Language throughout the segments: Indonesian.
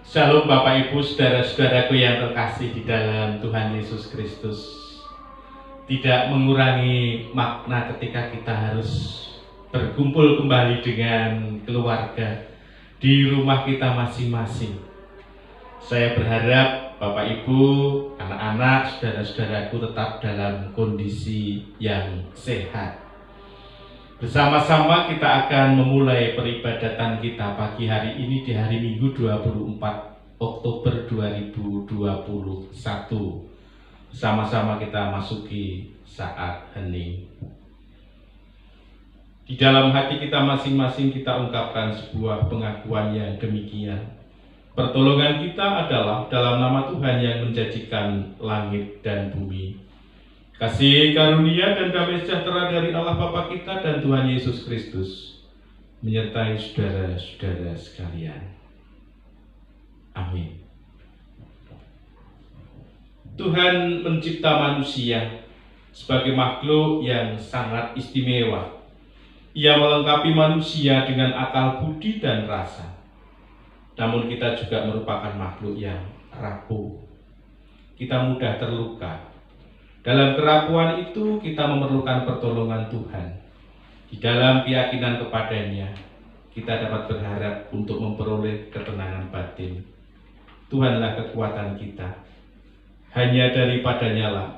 Shalom Bapak Ibu, saudara-saudaraku yang terkasih di dalam Tuhan Yesus Kristus. Tidak mengurangi makna ketika kita harus berkumpul kembali dengan keluarga di rumah kita masing-masing. Saya berharap Bapak Ibu, anak-anak, saudara-saudaraku tetap dalam kondisi yang sehat. Bersama-sama kita akan memulai peribadatan kita pagi hari ini di hari Minggu 24 Oktober 2021. Sama-sama kita masuki saat hening. Di dalam hati kita masing-masing kita ungkapkan sebuah pengakuan yang demikian. Pertolongan kita adalah dalam nama Tuhan yang menjadikan langit dan bumi. Kasih karunia dan damai sejahtera dari Allah Bapa kita dan Tuhan Yesus Kristus menyertai saudara-saudara sekalian. Amin. Tuhan mencipta manusia sebagai makhluk yang sangat istimewa. Ia melengkapi manusia dengan akal budi dan rasa. Namun kita juga merupakan makhluk yang rapuh. Kita mudah terluka. Dalam kerapuhan itu kita memerlukan pertolongan Tuhan. Di dalam keyakinan kepadanya, kita dapat berharap untuk memperoleh ketenangan batin. Tuhanlah kekuatan kita. Hanya daripadanya lah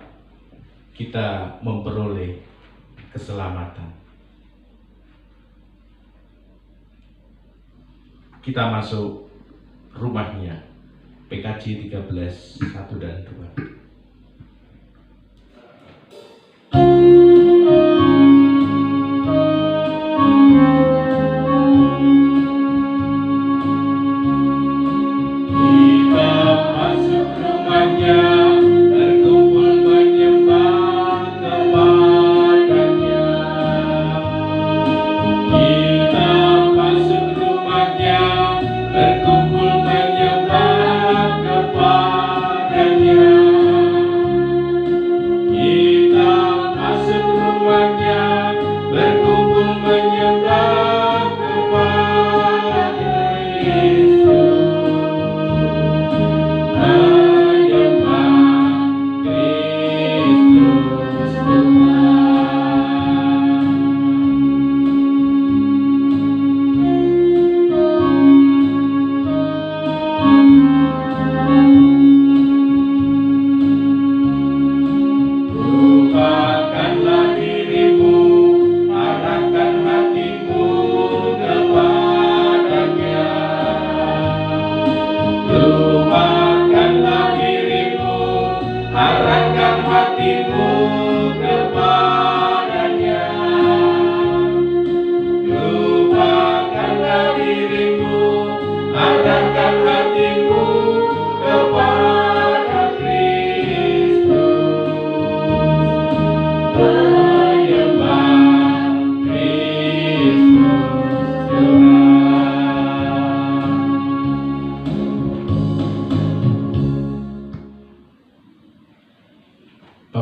kita memperoleh keselamatan. Kita masuk rumahnya. PKJ 13, 1 dan 2.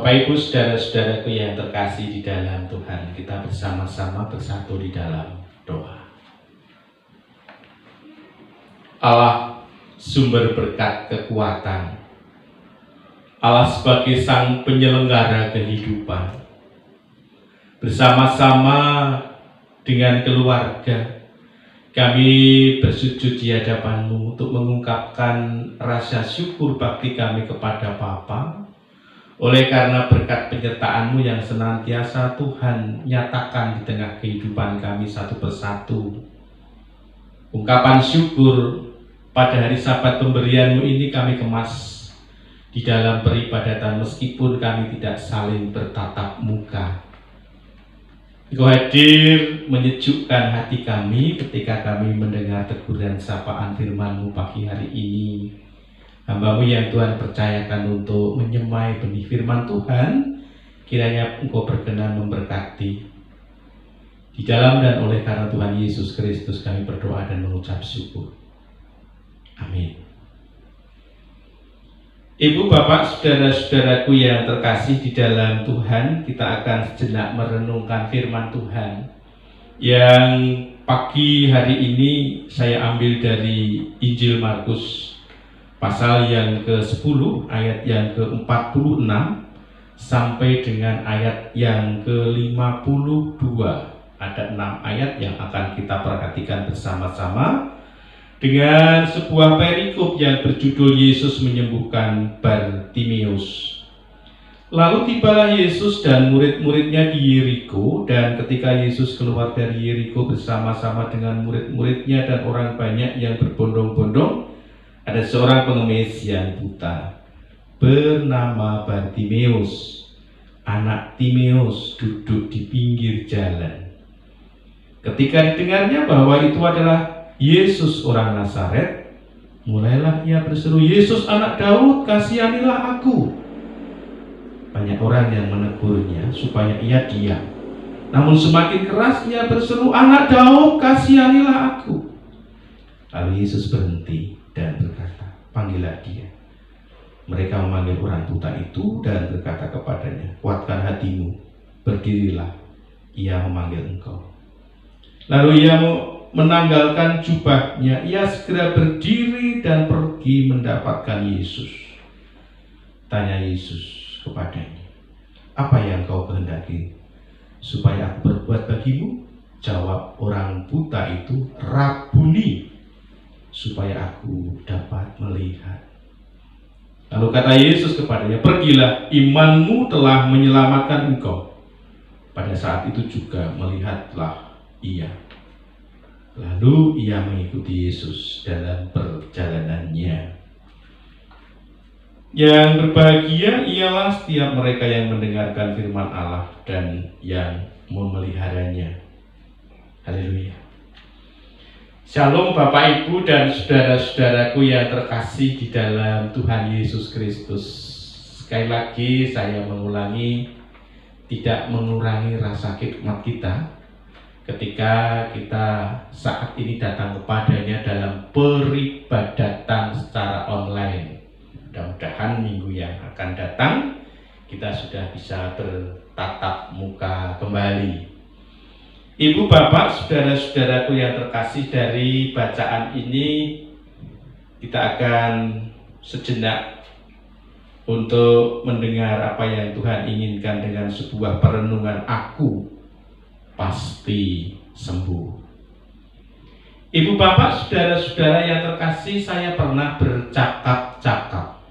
Bapak Ibu, saudara-saudaraku yang terkasih di dalam Tuhan, kita bersama-sama bersatu di dalam doa. Allah sumber berkat kekuatan, Allah sebagai sang penyelenggara kehidupan, bersama-sama dengan keluarga kami bersujud di hadapan-Mu untuk mengungkapkan rasa syukur bakti kami kepada Bapa. Oleh karena berkat penyertaan-Mu yang senantiasa Tuhan nyatakan di tengah kehidupan kami satu persatu. Ungkapan syukur pada hari Sabat pemberian-Mu ini kami kemas di dalam peribadatan meskipun kami tidak saling bertatap muka. Engkau hadir menyejukkan hati kami ketika kami mendengar teguran sapaan firman-Mu pagi hari ini. Hamba-Mu yang Tuhan percayakan untuk menyemai benih firman Tuhan, kiranya Engkau berkenan memberkati. Di dalam dan oleh karena Tuhan Yesus Kristus kami berdoa dan mengucap syukur. Amin. Ibu, Bapak, saudara-saudaraku yang terkasih di dalam Tuhan, kita akan sejenak merenungkan firman Tuhan yang pagi hari ini saya ambil dari Injil Markus pasal yang ke-10 ayat yang ke-46 sampai dengan ayat yang ke-52. Ada 6 ayat yang akan kita perhatikan bersama-sama dengan sebuah perikop yang berjudul Yesus menyembuhkan Bartimeus. Lalu tibalah Yesus dan murid-muridnya di Yeriko, dan ketika Yesus keluar dari Yeriko bersama-sama dengan murid-muridnya dan orang banyak yang berbondong-bondong, ada seorang pengemis yang buta bernama Bartimeus, anak Timeus, duduk di pinggir jalan. Ketika didengarnya bahwa itu adalah Yesus orang Nazaret, mulailah ia berseru, "Yesus anak Daud, kasihanilah aku." Banyak orang yang menegurnya supaya ia diam. Namun semakin keras ia berseru, "Anak Daud, kasihanilah aku." Lalu Yesus berhenti dan berkata, "Panggillah dia." Mereka memanggil orang buta itu dan berkata kepadanya, "Kuatkan hatimu, berdirilah, ia memanggil engkau." Lalu ia menanggalkan jubahnya, ia segera berdiri dan pergi mendapatkan Yesus. Tanya Yesus kepadanya, "Apa yang kau kehendaki supaya aku berbuat bagimu?" Jawab orang buta itu, "Rabuni, supaya aku dapat melihat." Lalu kata Yesus kepadanya, "Pergilah, imanmu telah menyelamatkan engkau." Pada saat itu juga melihatlah ia. Lalu ia mengikuti Yesus dalam perjalanannya. Yang berbahagia ialah setiap mereka yang mendengarkan firman Allah dan yang memeliharanya. Haleluya. Shalom Bapak Ibu dan saudara-saudaraku yang terkasih di dalam Tuhan Yesus Kristus. Sekali lagi saya mengulangi, tidak mengurangi rasa khidmat kita ketika kita saat ini datang kepadanya dalam peribadatan secara online. Mudah-mudahan minggu yang akan datang kita sudah bisa bertatap muka kembali. Ibu, bapak, saudara-saudaraku yang terkasih, dari bacaan ini kita akan sejenak untuk mendengar apa yang Tuhan inginkan dengan sebuah perenungan "Aku pasti sembuh". Ibu, bapak, saudara-saudara yang terkasih, saya pernah bercakap-cakap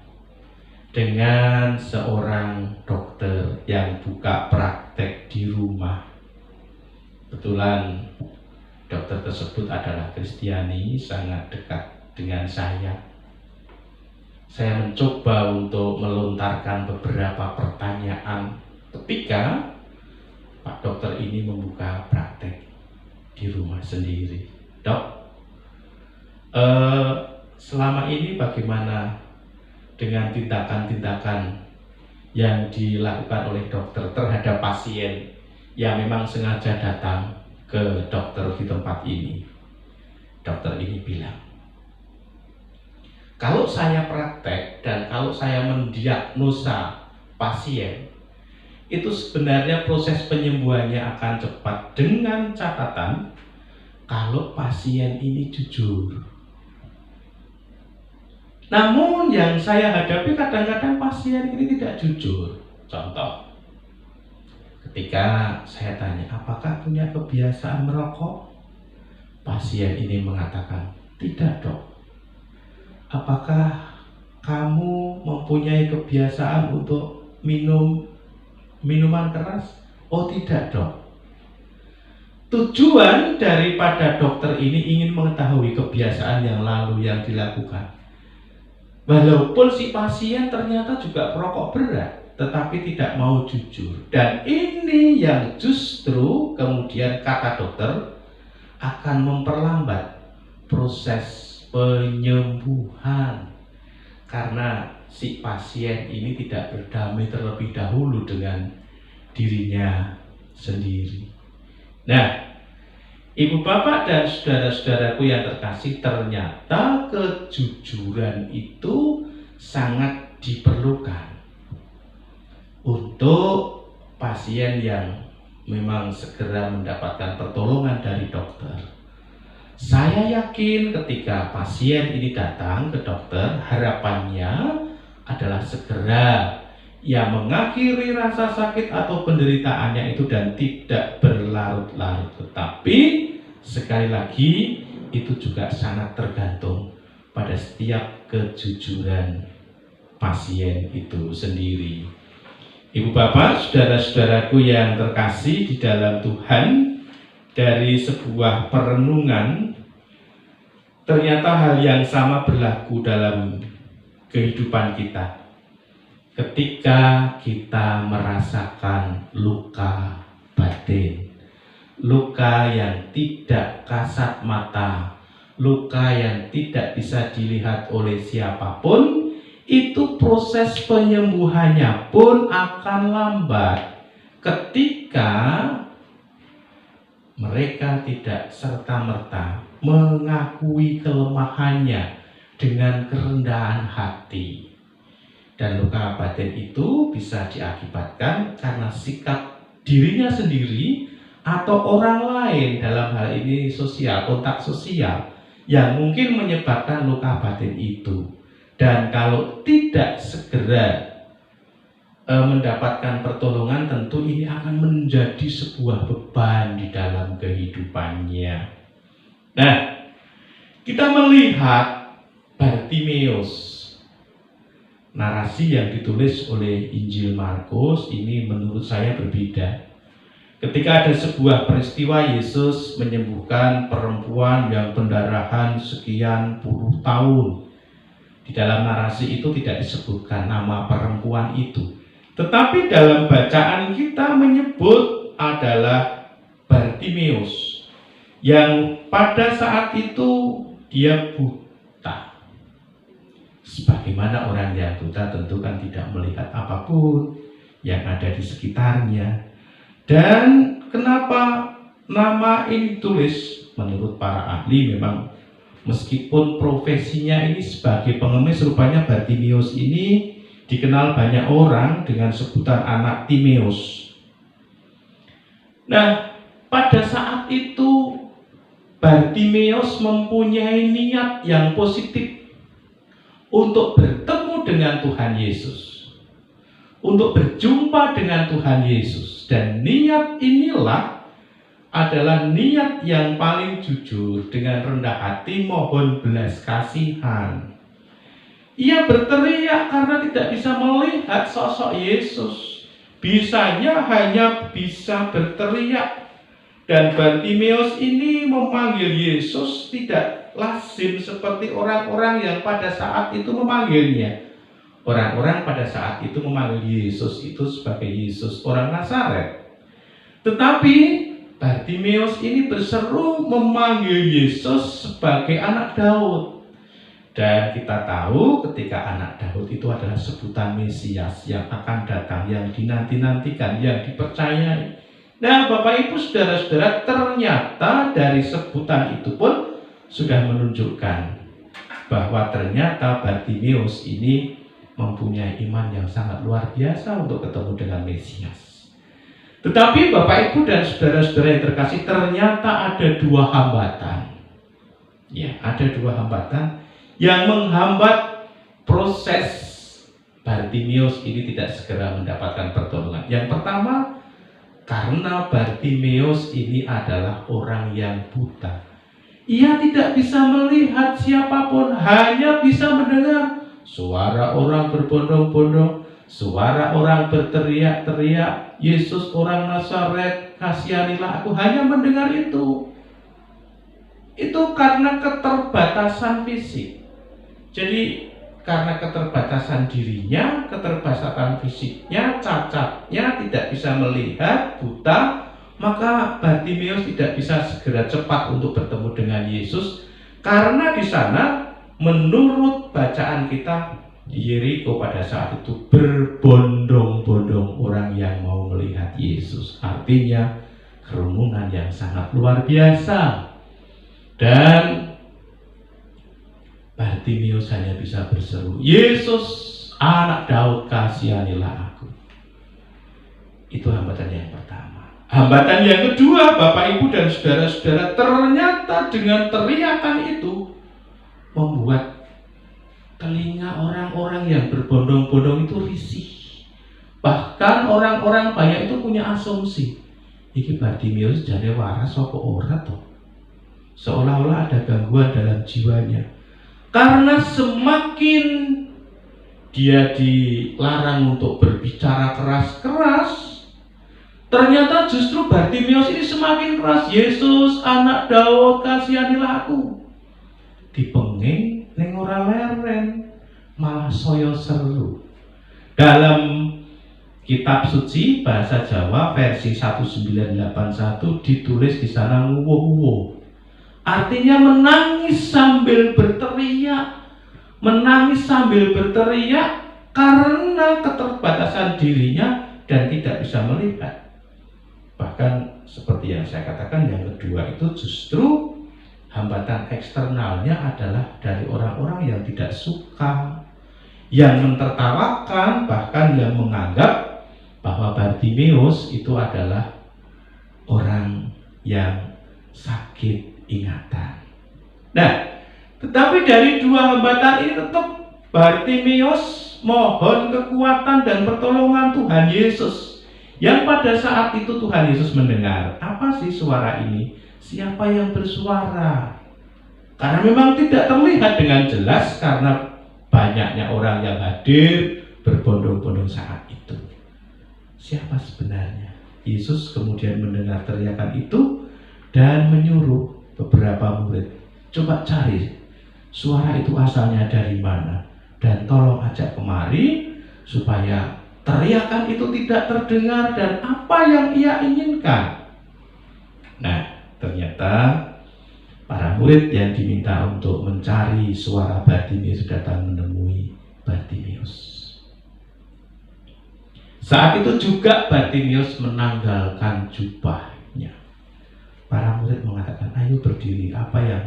dengan seorang dokter yang buka praktek di rumah. Kebetulan dokter tersebut adalah Kristiani, sangat dekat dengan saya. Saya mencoba untuk melontarkan beberapa pertanyaan ketika Pak dokter ini membuka praktek di rumah sendiri. "Dok, selama ini bagaimana dengan tindakan-tindakan yang dilakukan oleh dokter terhadap pasien yang memang sengaja datang ke dokter di tempat ini?" Dokter ini bilang, "Kalau saya praktek dan kalau saya mendiagnosa pasien, itu sebenarnya proses penyembuhannya akan cepat dengan catatan kalau pasien ini jujur. Namun yang saya hadapi kadang-kadang pasien ini tidak jujur. Contoh, ketika saya tanya, 'Apakah punya kebiasaan merokok?' Pasien ini mengatakan, 'Tidak, Dok.' 'Apakah kamu mempunyai kebiasaan untuk minum minuman keras?' 'Oh, tidak, Dok.' Tujuan daripada dokter ini ingin mengetahui kebiasaan yang lalu yang dilakukan. Walaupun si pasien ternyata juga perokok berat, tetapi tidak mau jujur. Dan ini yang justru kemudian kata dokter akan memperlambat proses penyembuhan. Karena si pasien ini tidak berdamai terlebih dahulu dengan dirinya sendiri. Nah, Ibu, bapak, dan saudara-saudaraku yang terkasih, ternyata kejujuran itu sangat diperlukan untuk pasien yang memang segera mendapatkan pertolongan dari dokter. Saya yakin ketika pasien ini datang ke dokter, harapannya adalah segera ia mengakhiri rasa sakit atau penderitaannya itu dan tidak berlarut-larut. Tetapi sekali lagi itu juga sangat tergantung pada setiap kejujuran pasien itu sendiri. Ibu bapak, saudara-saudaraku yang terkasih di dalam Tuhan, dari sebuah perenungan ternyata hal yang sama berlaku dalam kehidupan kita. Ketika kita merasakan luka batin, luka yang tidak kasat mata, luka yang tidak bisa dilihat oleh siapapun, itu proses penyembuhannya pun akan lambat ketika mereka tidak serta-merta mengakui kelemahannya dengan kerendahan hati. Dan luka batin itu bisa diakibatkan karena sikap dirinya sendiri atau orang lain, dalam hal ini sosial, kontak sosial, yang mungkin menyebabkan luka batin itu. Dan kalau tidak segera mendapatkan pertolongan, tentu ini akan menjadi sebuah beban di dalam kehidupannya. Nah, kita melihat Bartimeus, narasi yang ditulis oleh Injil Markus ini menurut saya berbeda. Ketika ada sebuah peristiwa Yesus menyembuhkan perempuan yang pendarahan sekian puluh tahun, di dalam narasi itu tidak disebutkan nama perempuan itu. Tetapi dalam bacaan kita menyebut adalah Bartimeus, yang pada saat itu dia buta. Sebagaimana orang yang buta tentu kan tidak melihat apapun yang ada di sekitarnya. Dan kenapa nama ini ditulis? Menurut para ahli memang meskipun profesinya ini sebagai pengemis, rupanya Bartimeus ini dikenal banyak orang dengan sebutan anak Timeus. Nah, pada saat itu Bartimeus mempunyai niat yang positif untuk bertemu dengan Tuhan Yesus, untuk berjumpa dengan Tuhan Yesus. Dan niat inilah adalah niat yang paling jujur, dengan rendah hati mohon belas kasihan. Ia berteriak karena tidak bisa melihat sosok Yesus. Bisanya hanya bisa berteriak. Dan Bartimeus ini memanggil Yesus tidak lazim seperti orang-orang yang pada saat itu memanggilnya. Orang-orang pada saat itu memanggil Yesus itu sebagai Yesus orang Nazaret. Tetapi Bartimeus ini berseru memanggil Yesus sebagai anak Daud. Dan kita tahu ketika anak Daud itu adalah sebutan Mesias yang akan datang, yang dinanti-nantikan, yang dipercayai. Nah, Bapak Ibu saudara-saudara, ternyata dari sebutan itu pun sudah menunjukkan bahwa ternyata Bartimeus ini mempunyai iman yang sangat luar biasa untuk ketemu dengan Mesias. Tetapi Bapak Ibu dan saudara-saudara yang terkasih, ternyata ada dua hambatan. Ya, ada dua hambatan yang menghambat proses Bartimeus ini tidak segera mendapatkan pertolongan. Yang pertama, karena Bartimeus ini adalah orang yang buta. Ia tidak bisa melihat siapapun, hanya bisa mendengar suara orang berbondong-bondong, suara orang berteriak-teriak, Yesus orang Nazaret, kasihanilah aku. Hanya mendengar itu. Itu karena keterbatasan fisik. Jadi karena keterbatasan dirinya, keterbatasan fisiknya, cacatnya, tidak bisa melihat, buta, maka Bartimeus tidak bisa segera cepat untuk bertemu dengan Yesus. Karena di sana menurut bacaan kita di Yeriko pada saat itu berbondong-bondong orang yang mau melihat Yesus. Artinya kerumunan yang sangat luar biasa. Dan Bartimeus hanya bisa berseru, Yesus anak Daud, kasihanilah aku. Itu hambatan yang pertama. Hambatan yang kedua, Bapak Ibu dan saudara-saudara, ternyata dengan teriakan itu membuat telinga orang-orang yang berbondong-bondong itu risih. Bahkan orang-orang banyak itu punya asumsi, iki Bartimius jane waras apa ora toh? Seolah-olah ada gangguan dalam jiwanya. Karena semakin dia dilarang untuk berbicara keras-keras, ternyata justru Bartimius ini semakin keras. Yesus, anak Daud, kasihanilah aku. Dipenging ning ora leren, malah saya seru. Dalam kitab suci bahasa Jawa versi 1981 ditulis di sana nguwuh-nguwuh. Artinya menangis sambil berteriak. Menangis sambil berteriak karena keterbatasan dirinya dan tidak bisa melihat. Bahkan seperti yang saya katakan, yang kedua itu justru hambatan eksternalnya adalah dari orang-orang yang tidak suka, yang mentertawakan, bahkan yang menganggap bahwa Bartimius itu adalah orang yang sakit ingatan. Nah, tetapi dari dua hambatan ini tetap Bartimius mohon kekuatan dan pertolongan Tuhan Yesus. Yang pada saat itu Tuhan Yesus mendengar, apa sih suara ini? Siapa yang bersuara? Karena memang tidak terlihat dengan jelas karena banyaknya orang yang hadir berbondong-bondong saat itu. Siapa sebenarnya? Yesus kemudian mendengar teriakan itu dan menyuruh beberapa murid, coba cari suara itu asalnya dari mana, dan tolong ajak kemari supaya teriakan itu tidak terdengar dan apa yang ia inginkan. Nah, ternyata para murid yang diminta untuk mencari suara Bartimius datang menemui Bartimius. Saat itu juga Bartimius menanggalkan jubahnya. Para murid mengatakan, ayo berdiri, apa yang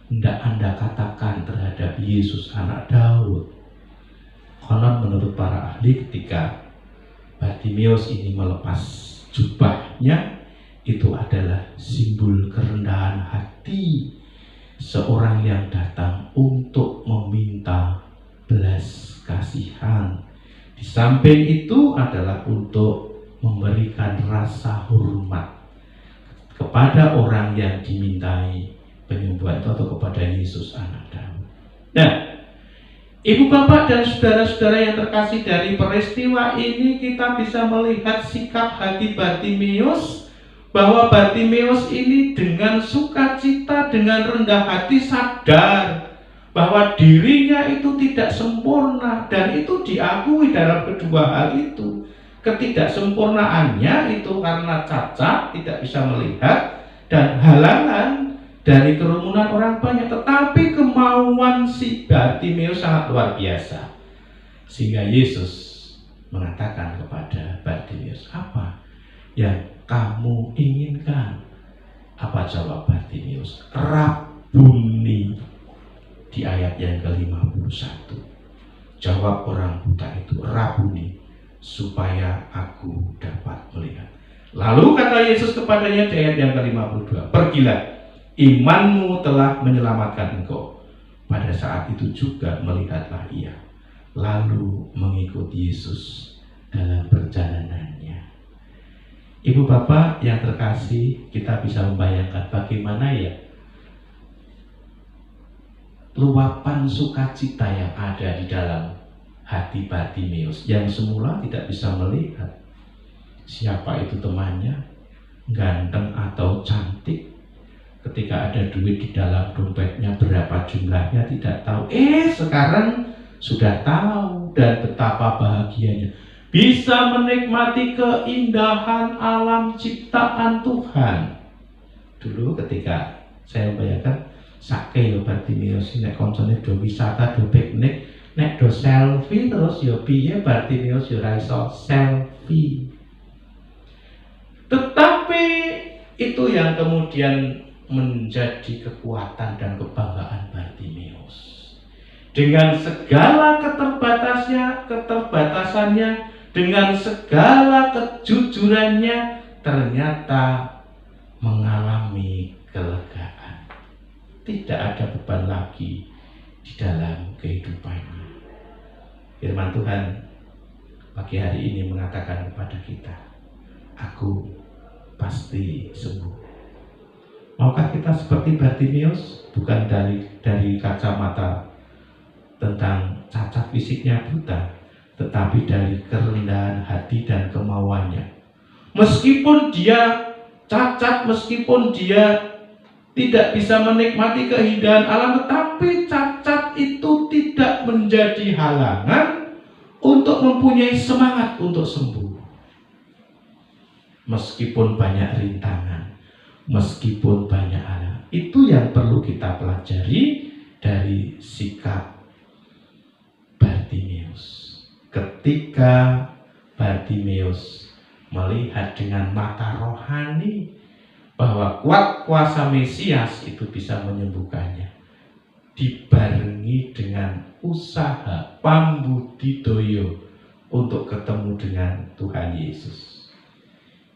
hendak Anda katakan terhadap Yesus anak Daud? Konon menurut para ahli, ketika Bartimius ini melepas jubahnya, itu adalah simbol kerendahan hati seorang yang datang untuk meminta belas kasihan. Di samping itu adalah untuk memberikan rasa hormat kepada orang yang dimintai penyembuhan itu atau kepada Yesus anak Daud. Nah, Ibu bapak dan saudara-saudara yang terkasih, dari peristiwa ini kita bisa melihat sikap hati Bartimius, bahwa Bartimius ini dengan sukacita, dengan rendah hati sadar bahwa dirinya itu tidak sempurna, dan itu diakui dalam kedua hal itu. Ketidaksempurnaannya itu karena cacat, tidak bisa melihat, dan halangan dari kerumunan orang banyak. Tetapi kemauan si Bartimius sangat luar biasa, sehingga Yesus mengatakan kepada Bartimius, apa yang kamu inginkan? Apa jawab Bartimius? Rabuni. Di ayat yang ke-51, jawab orang buta itu, Rabuni, supaya aku dapat melihat. Lalu kata Yesus kepadanya di ayat yang ke-52, pergilah, imanmu telah menyelamatkan engkau. Pada saat itu juga melihatlah ia, lalu mengikut Yesus dalam perjalanannya. Ibu bapak yang terkasih, kita bisa membayangkan bagaimana ya luapan sukacita yang ada di dalam hati Bartimius, yang semula tidak bisa melihat siapa itu temannya, ganteng atau cantik. Ketika ada duit di dalam dompetnya, berapa jumlahnya tidak tahu. Sekarang sudah tahu, dan betapa bahagianya bisa menikmati keindahan alam ciptaan Tuhan. Dulu ketika saya membayangkan, sake yo Bartimius nek koncone do wisata, do piknik, nek do selfie terus yo piye Bartimius yo ra iso selfie. Tetapi itu yang kemudian menjadi kekuatan dan kebanggaan Bartimius. Dengan segala keterbatasannya, dengan segala kejujurannya, ternyata mengalami kelegaan. Tidak ada beban lagi di dalam kehidupannya. Firman Tuhan pagi hari ini mengatakan kepada kita, aku pasti sembuh. Maukah kita seperti Bartimeus, bukan dari kacamata tentang cacat fisiknya buta, tetapi dari kerendahan hati dan kemauannya. Meskipun dia cacat, meskipun dia tidak bisa menikmati keindahan alam, tetapi cacat itu tidak menjadi halangan untuk mempunyai semangat untuk sembuh. Meskipun banyak rintangan, meskipun banyak halangan, itu yang perlu kita pelajari dari sikap Bartimeus. Ketika Bartimeus melihat dengan mata rohani bahwa kuat kuasa Mesias itu bisa menyembuhkannya, dibarengi dengan usaha pambudidoyo untuk ketemu dengan Tuhan Yesus.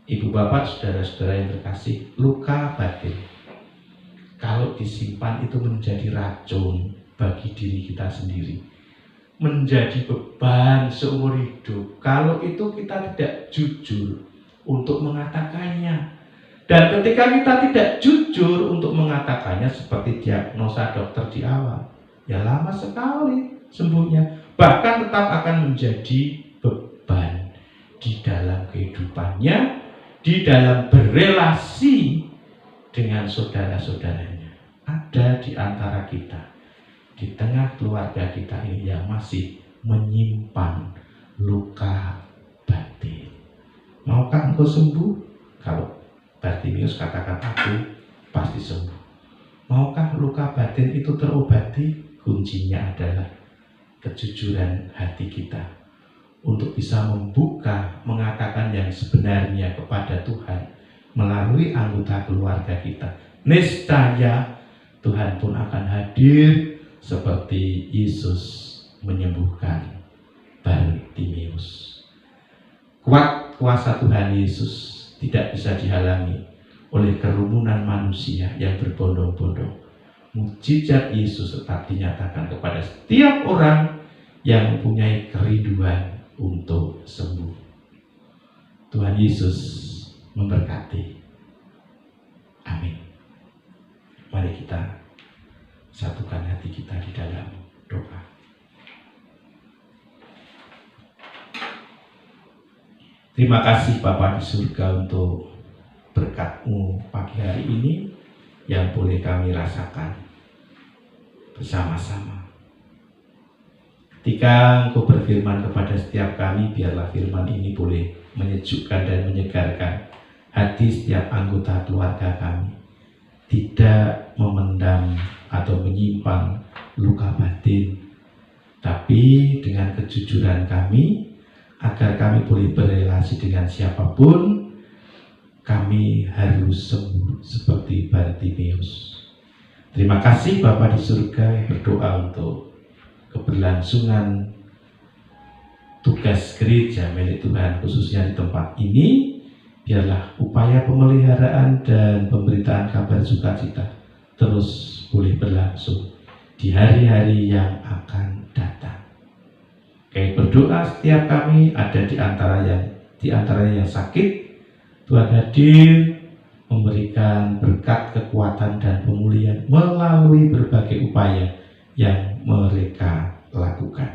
Ibu bapak, saudara-saudara yang terkasih, luka batin kalau disimpan itu menjadi racun bagi diri kita sendiri, menjadi beban seumur hidup kalau itu kita tidak jujur untuk mengatakannya. Dan ketika kita tidak jujur untuk mengatakannya, seperti diagnosa dokter di awal, ya lama sekali sembuhnya, bahkan tetap akan menjadi beban di dalam kehidupannya, di dalam berelasi dengan saudara-saudaranya. Ada di antara kita, di tengah keluarga kita ini yang masih menyimpan luka batin. Maukah engkau sembuh? Kalau Bartimeus katakan, aku pasti sembuh. Maukah luka batin itu terobati? Kuncinya adalah kejujuran hati kita untuk bisa membuka, mengatakan yang sebenarnya kepada Tuhan melalui anggota keluarga kita. Niscaya Tuhan pun akan hadir seperti Yesus menyembuhkan Bartimeus. Kuat kuasa Tuhan Yesus tidak bisa dihalangi oleh kerumunan manusia yang berbondong-bondong. Mukjizat Yesus tetap dinyatakan kepada setiap orang yang mempunyai kerinduan untuk sembuh. Tuhan Yesus memberkati. Amin. Mari kita satukan hati kita di dalam doa. Terima kasih Bapa di surga untuk berkat-Mu pagi hari ini yang boleh kami rasakan bersama-sama. Ketika Engkau berfirman kepada setiap kami, biarlah firman ini boleh menyejukkan dan menyegarkan hati setiap anggota keluarga kami. Tidak memendam atau menyimpan luka batin, tapi dengan kejujuran kami, agar kami boleh berelasi dengan siapapun, kami harus sembuh seperti Bartimeus. Terima kasih Bapa di surga, berdoa untuk keberlangsungan tugas gereja milik Tuhan, khususnya di tempat ini. Biarlah upaya pemeliharaan dan pemberitaan kabar sukacita terus boleh berlangsung di hari-hari yang akan datang. Kami berdoa setiap kami ada di antaranya yang sakit, Tuhan hadir memberikan berkat, kekuatan dan pemulihan melalui berbagai upaya yang mereka lakukan.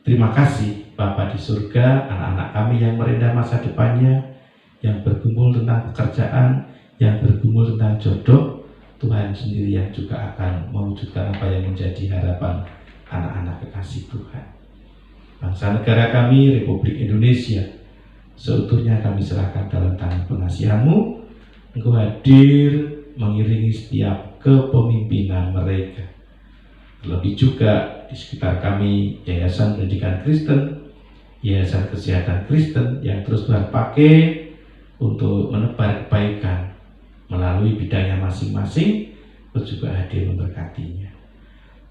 Terima kasih Bapa di surga, anak-anak kami yang merendah masa depannya, yang bergumul tentang pekerjaan, yang bergumul tentang jodoh, Tuhan sendiri yang juga akan mewujudkan apa yang menjadi harapan anak-anak kekasih Tuhan. Bangsa negara kami, Republik Indonesia, seutuhnya kami serahkan dalam tangan pengasihan-Mu. Engkau hadir mengiringi setiap kepemimpinan mereka. Terlebih juga di sekitar kami, Yayasan Pendidikan Kristen, Yayasan Kesehatan Kristen yang terus Tuhan pakai untuk menebar kebaikan melalui bidangnya masing-masing, terus juga hadir memberkatinya.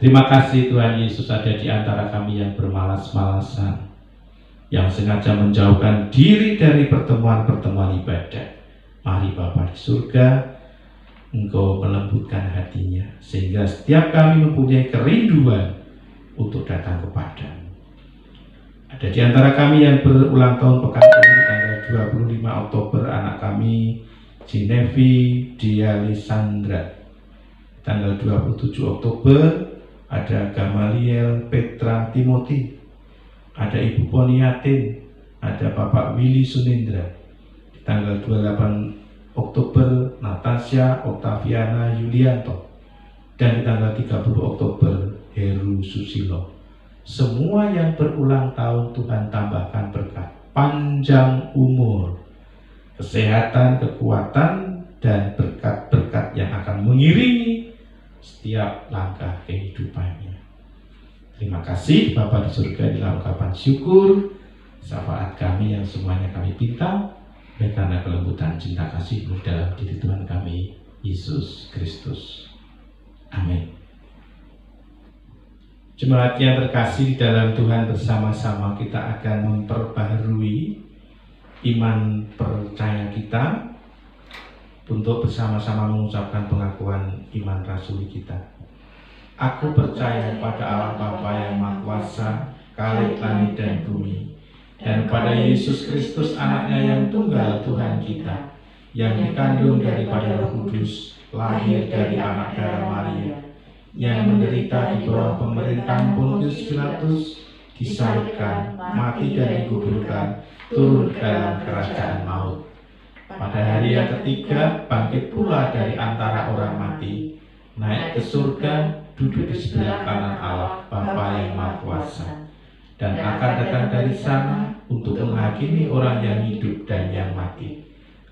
Terima kasih Tuhan Yesus ada di antara kami yang bermalas-malasan, yang sengaja menjauhkan diri dari pertemuan-pertemuan ibadah. Mari Bapa di surga, Engkau melembutkan hatinya, sehingga setiap kami mempunyai kerinduan untuk datang kepadamu. Ada di antara kami yang berulang tahun pekan ini, tanggal 25 Oktober, anak kami Genevi Dialisandra. Tanggal 27 Oktober ada Gamaliel Petra Timothy, ada Ibu Poniatin, ada Bapak Willy Sunindra. Di tanggal 28 Oktober Natasha Oktaviana Yulianto, dan di tanggal 30 Oktober Heru Susilo. Semua yang berulang tahun Tuhan tambahkan berkat, panjang umur, kesehatan, kekuatan, dan berkat-berkat yang akan mengiringi setiap langkah kehidupannya. Terima kasih Bapa di surga, dalam ungkapan syukur syafaat kami yang semuanya kami pinta karena kelembutan cinta kasih-Mu dalam diri Tuhan kami Yesus Kristus. Amin. Jemaat yang terkasih di dalam Tuhan, bersama-sama kita akan memperbaharui iman percaya kita untuk bersama-sama mengucapkan pengakuan iman rasuli kita. Aku percaya pada Allah Bapa yang Maha Kuasa, Khalik langit dan bumi, dan pada Yesus Kristus anaknya yang tunggal Tuhan kita, yang dikandung daripada Roh Kudus, lahir dari anak darah Maria, yang menderita di bawah pemerintahan Pontius Pilatus, disalibkan, mati dan dikuburkan, turun ke dalam kerajaan maut. Pada hari yang ketiga bangkit pula dari antara orang mati, naik ke surga, duduk di sebelah kanan Allah Bapa yang Maha Kuasa, dan akan datang dari sana untuk menghakimi orang yang hidup dan yang mati.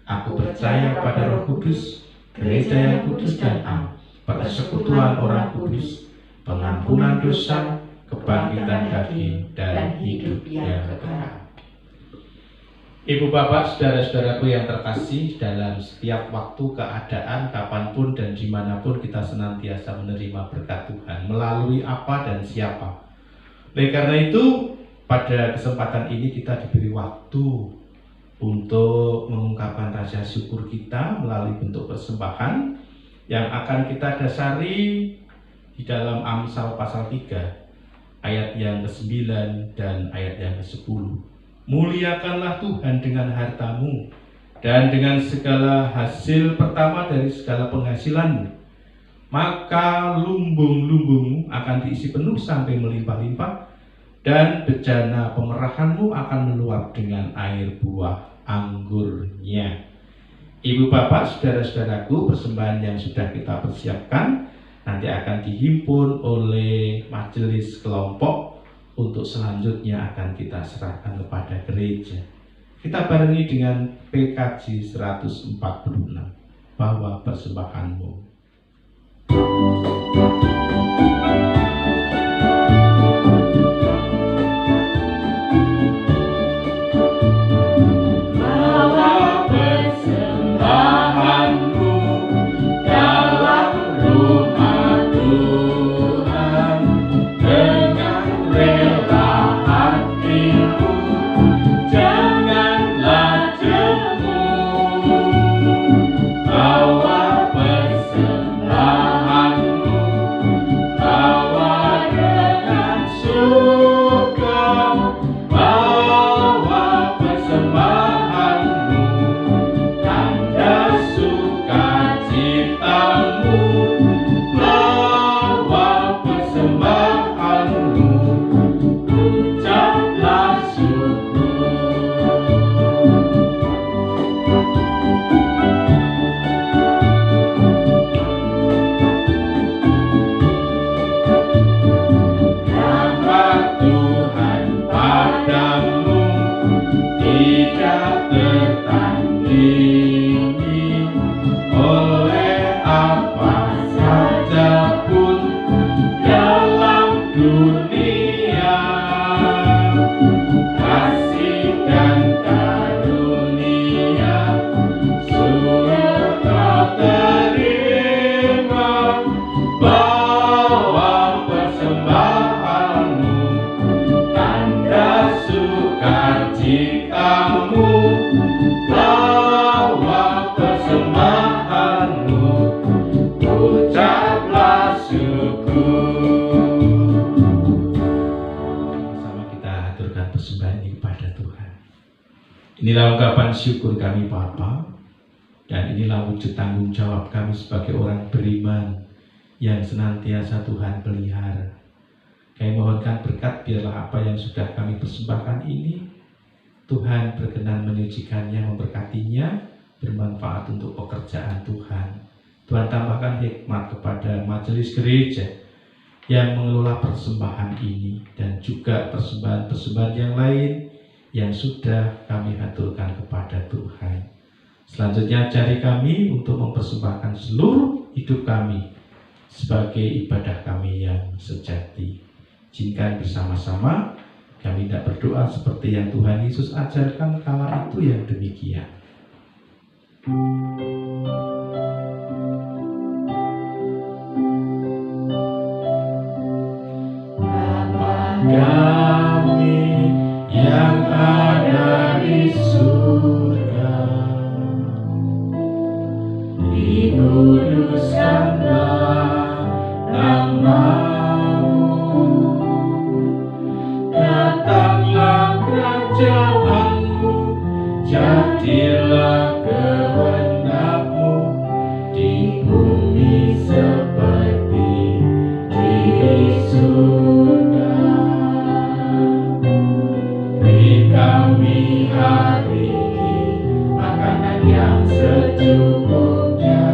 Aku percaya pada Roh Kudus, gereja yang kudus dan am, persekutuan orang kudus, pengampunan dosa, kebangkitan daging, dan hidup yang kekal. Ibu bapak, saudara-saudaraku yang terkasih, dalam setiap waktu, keadaan, kapanpun dan dimanapun kita senantiasa menerima berkat Tuhan melalui apa dan siapa. Oleh karena itu, pada kesempatan ini kita diberi waktu untuk mengungkapkan rasa syukur kita melalui bentuk persembahan yang akan kita dasari di dalam Amsal pasal 3 ayat yang ke-9 dan ayat yang ke-10. Muliakanlah Tuhan dengan hartamu dan dengan segala hasil pertama dari segala penghasilanmu, maka lumbung-lumbungmu akan diisi penuh sampai melimpah-limpah, dan bejana pemerahanmu akan meluap dengan air buah anggurnya. Ibu bapak, saudara-saudaraku, persembahan yang sudah kita persiapkan nanti akan dihimpun oleh majelis kelompok untuk selanjutnya akan kita serahkan kepada gereja. Kita barengi dengan PKJ 146, bahwa persembahanmu. Bawa persembahanmu, tanda sukacita. Inilah ungkapan syukur kami Bapa, dan inilah wujud tanggung jawab kami sebagai orang beriman yang senantiasa Tuhan pelihara. Kami mohonkan berkat, biarlah apa yang sudah kami persembahkan ini Tuhan berkenan menyucikannya, memberkatinya, bermanfaat untuk pekerjaan Tuhan. Tuhan tambahkan hikmat kepada majelis gereja yang mengelola persembahan ini dan juga persembahan-persembahan yang lain yang sudah kami haturkan kepada Tuhan. Selanjutnya ajari kami untuk mempersembahkan seluruh hidup kami sebagai ibadah kami yang sejati. Izinkan bersama-sama kami tidak berdoa seperti yang Tuhan Yesus ajarkan kala itu yang demikian. Bapa kami yang ada di surga, dikuduskanlah nama-Mu, datanglah kerajaan-Mu, jadilah kehendak-Mu di bumi seperti di surga. Beri kami hari ini makanan yang secukupnya,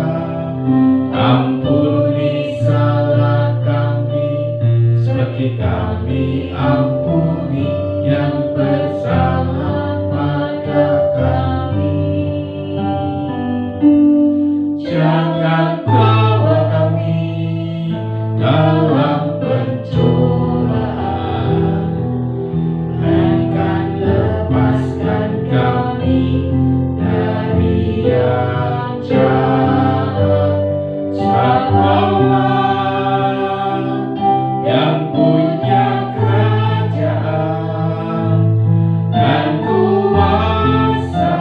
ampuni salah kami seperti kami ampuni yang bersalah pada kami. Jangan bawa kami dalam pencobaan, melainkan lepaskan kami dari yang jahat. Sebab Allah yang punya kerajaan dan kuasa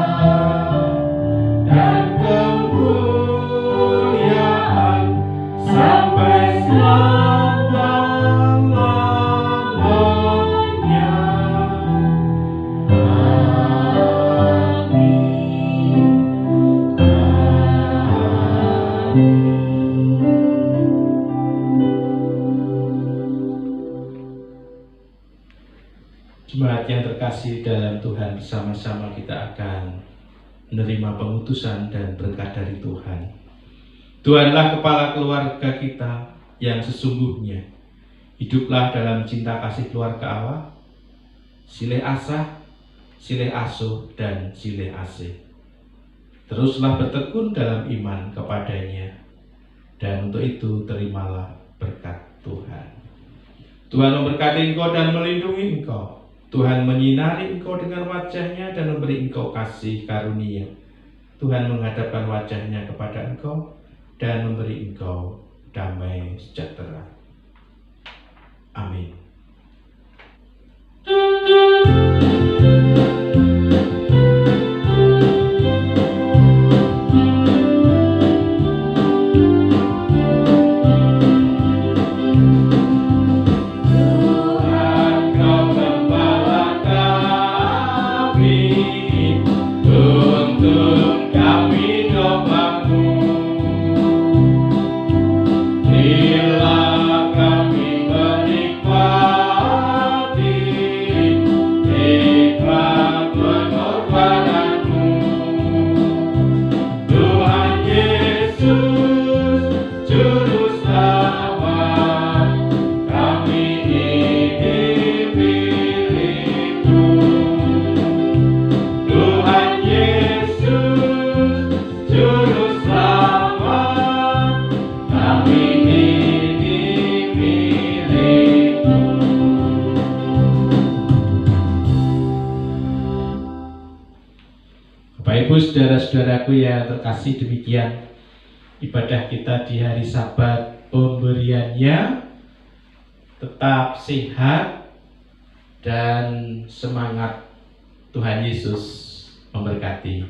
dan kemuliaan sampai selama-lamanya. Amin. Jemaat yang terkasih dalam Tuhan, bersama-sama kita akan menerima pengutusan dan berkat dari Tuhan. Tuhanlah kepala keluarga kita yang sesungguhnya. Hiduplah dalam cinta kasih keluarga Allah, silih asah, silih asuh, dan silih asih. Teruslah bertekun dalam iman kepadanya, dan untuk itu terimalah berkat Tuhan. Tuhan memberkati engkau dan melindungi engkau. Tuhan menyinari engkau dengan wajah-Nya dan memberi engkau kasih karunia. Tuhan menghadapkan wajah-Nya kepada engkau dan memberi engkau damai sejahtera. Amin. Saudara-saudaraku yang terkasih, demikian ibadah kita di hari Sabat pemberiannya. Tetap sehat dan semangat. Tuhan Yesus memberkati.